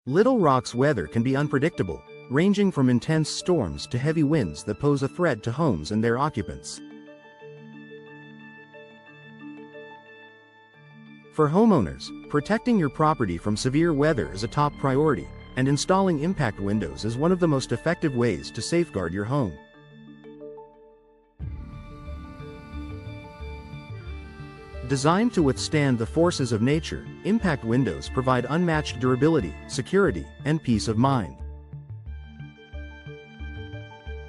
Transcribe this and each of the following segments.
Little Rock's weather can be unpredictable, ranging from intense storms to heavy winds that pose a threat to homes and their occupants. For homeowners, protecting your property from severe weather is a top priority, and installing impact windows is one of the most effective ways to safeguard your home. Designed to withstand the forces of nature, impact windows provide unmatched durability, security, and peace of mind.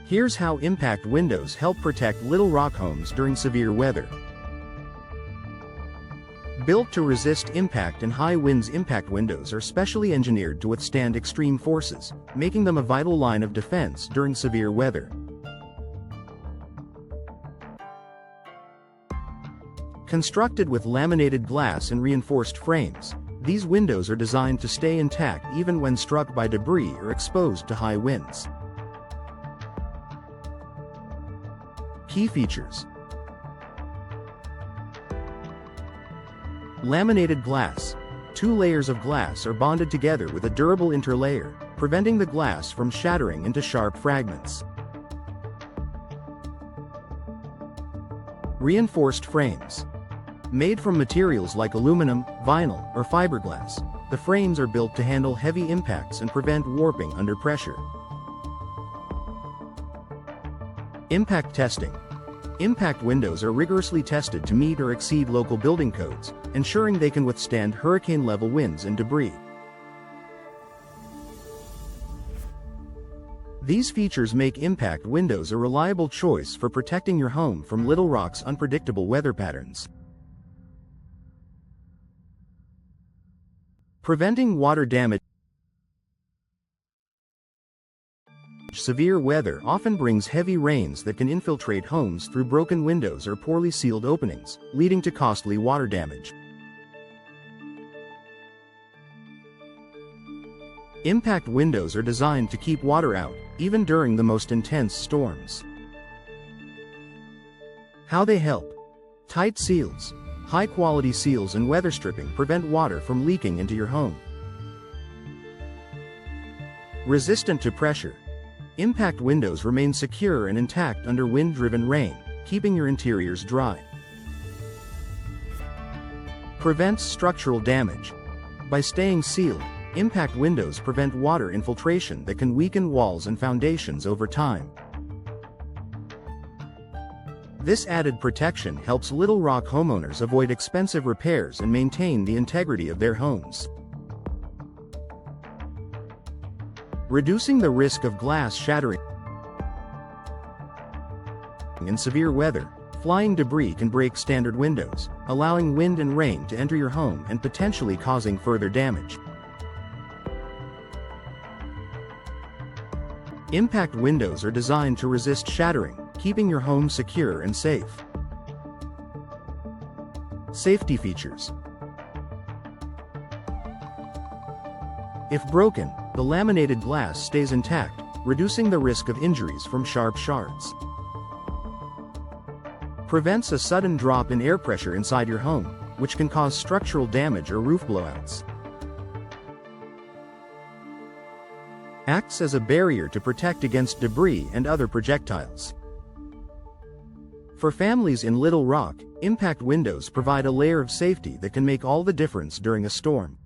Here's how impact windows help protect Little Rock homes during severe weather. Built to resist impact and high winds, impact windows are specially engineered to withstand extreme forces, making them a vital line of defense during severe weather. Constructed with laminated glass and reinforced frames, these windows are designed to stay intact even when struck by debris or exposed to high winds. Key features: laminated glass. 2 layers of glass are bonded together with a durable interlayer, preventing the glass from shattering into sharp fragments. Reinforced frames. Made from materials like aluminum, vinyl, or fiberglass, the frames are built to handle heavy impacts and prevent warping under pressure. Impact testing. Impact windows are rigorously tested to meet or exceed local building codes, ensuring they can withstand hurricane-level winds and debris. These features make impact windows a reliable choice for protecting your home from Little Rock's unpredictable weather patterns. Preventing water damage. Severe weather often brings heavy rains that can infiltrate homes through broken windows or poorly sealed openings, leading to costly water damage. Impact windows are designed to keep water out, even during the most intense storms. How they help. Tight seals. High-quality seals and weather stripping prevent water from leaking into your home. Resistant to pressure. Impact windows remain secure and intact under wind-driven rain, keeping your interiors dry. Prevents structural damage. By staying sealed, impact windows prevent water infiltration that can weaken walls and foundations over time. This added protection helps Little Rock homeowners avoid expensive repairs and maintain the integrity of their homes. Reducing the risk of glass shattering. In severe weather, flying debris can break standard windows, allowing wind and rain to enter your home and potentially causing further damage. Impact windows are designed to resist shattering, keeping your home secure and safe. Safety features. If broken, the laminated glass stays intact, reducing the risk of injuries from sharp shards. Prevents a sudden drop in air pressure inside your home, which can cause structural damage or roof blowouts. Acts as a barrier to protect against debris and other projectiles. For families in Little Rock, impact windows provide a layer of safety that can make all the difference during a storm.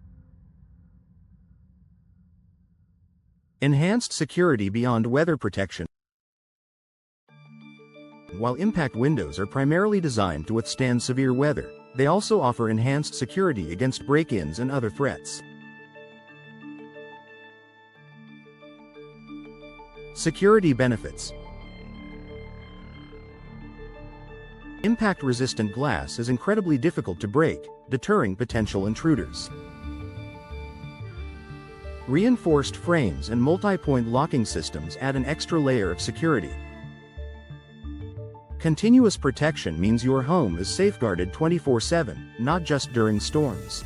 Enhanced security beyond weather protection. While impact windows are primarily designed to withstand severe weather, they also offer enhanced security against break-ins and other threats. Security benefits. Impact-resistant glass is incredibly difficult to break, deterring potential intruders. Reinforced frames and multi-point locking systems add an extra layer of security. Continuous protection means your home is safeguarded 24/7, not just during storms.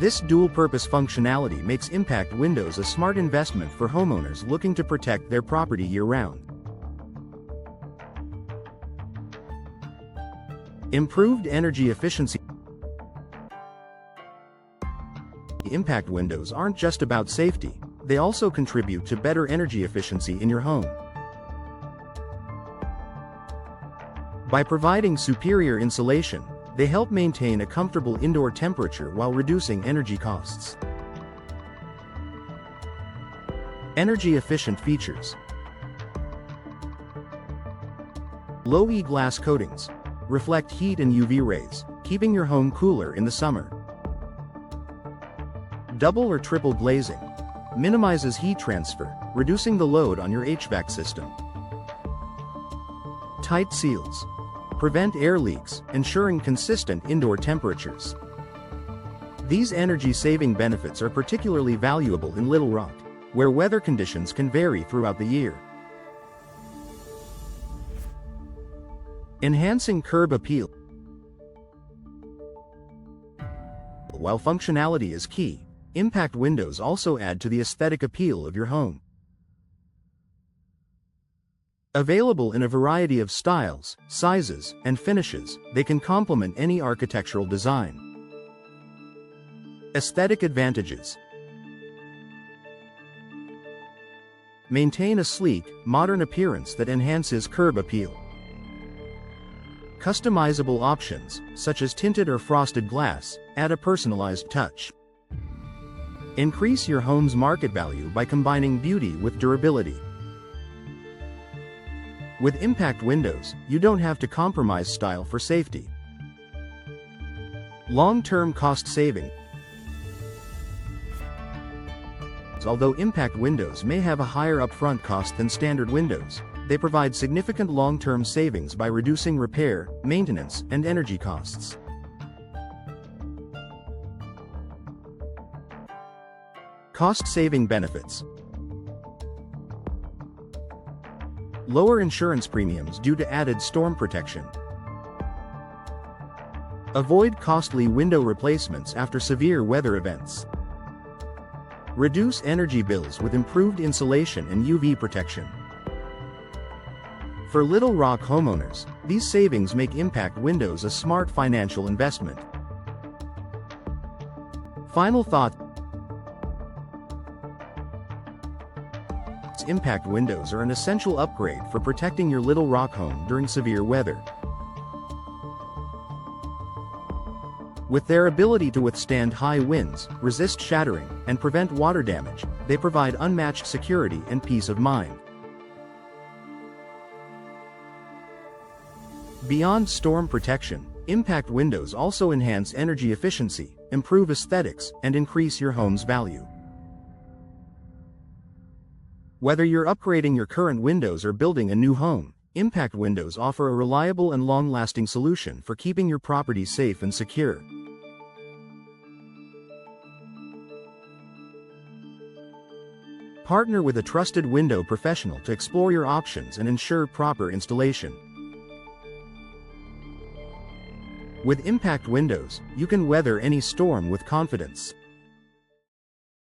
This dual-purpose functionality makes impact windows a smart investment for homeowners looking to protect their property year-round. Improved energy efficiency. impact windows aren't just about safety, they also contribute to better energy efficiency in your home. By providing superior insulation, they help maintain a comfortable indoor temperature while reducing energy costs. Energy-efficient features. Low E glass coatings reflect heat and UV rays, keeping your home cooler in the summer. Double or triple glazing minimizes heat transfer, reducing the load on your HVAC system. Tight seals prevent air leaks, ensuring consistent indoor temperatures. These energy-saving benefits are particularly valuable in Little Rock, where weather conditions can vary throughout the year. Enhancing curb appeal. While functionality is key, impact windows also add to the aesthetic appeal of your home. Available in a variety of styles, sizes, and finishes, they can complement any architectural design. Aesthetic advantages. Maintain a sleek, modern appearance that enhances curb appeal. Customizable options, such as tinted or frosted glass, add a personalized touch. Increase your home's market value by combining beauty with durability. With impact windows, you don't have to compromise style for safety. Long-term cost saving. Although impact windows may have a higher upfront cost than standard windows, they provide significant long-term savings by reducing repair, maintenance, and energy costs. Cost-saving benefits. Lower insurance premiums due to added storm protection. Avoid costly window replacements after severe weather events. Reduce energy bills with improved insulation and UV protection. For Little Rock homeowners, these savings make impact windows a smart financial investment. Final thought. Impact windows are an essential upgrade for protecting your Little Rock home during severe weather. With their ability to withstand high winds, resist shattering, and prevent water damage, they provide unmatched security and peace of mind. Beyond storm protection, impact windows also enhance energy efficiency, improve aesthetics, and increase your home's value. Whether you're upgrading your current windows or building a new home, impact windows offer a reliable and long-lasting solution for keeping your property safe and secure. Partner with a trusted window professional to explore your options and ensure proper installation. With impact windows, you can weather any storm with confidence.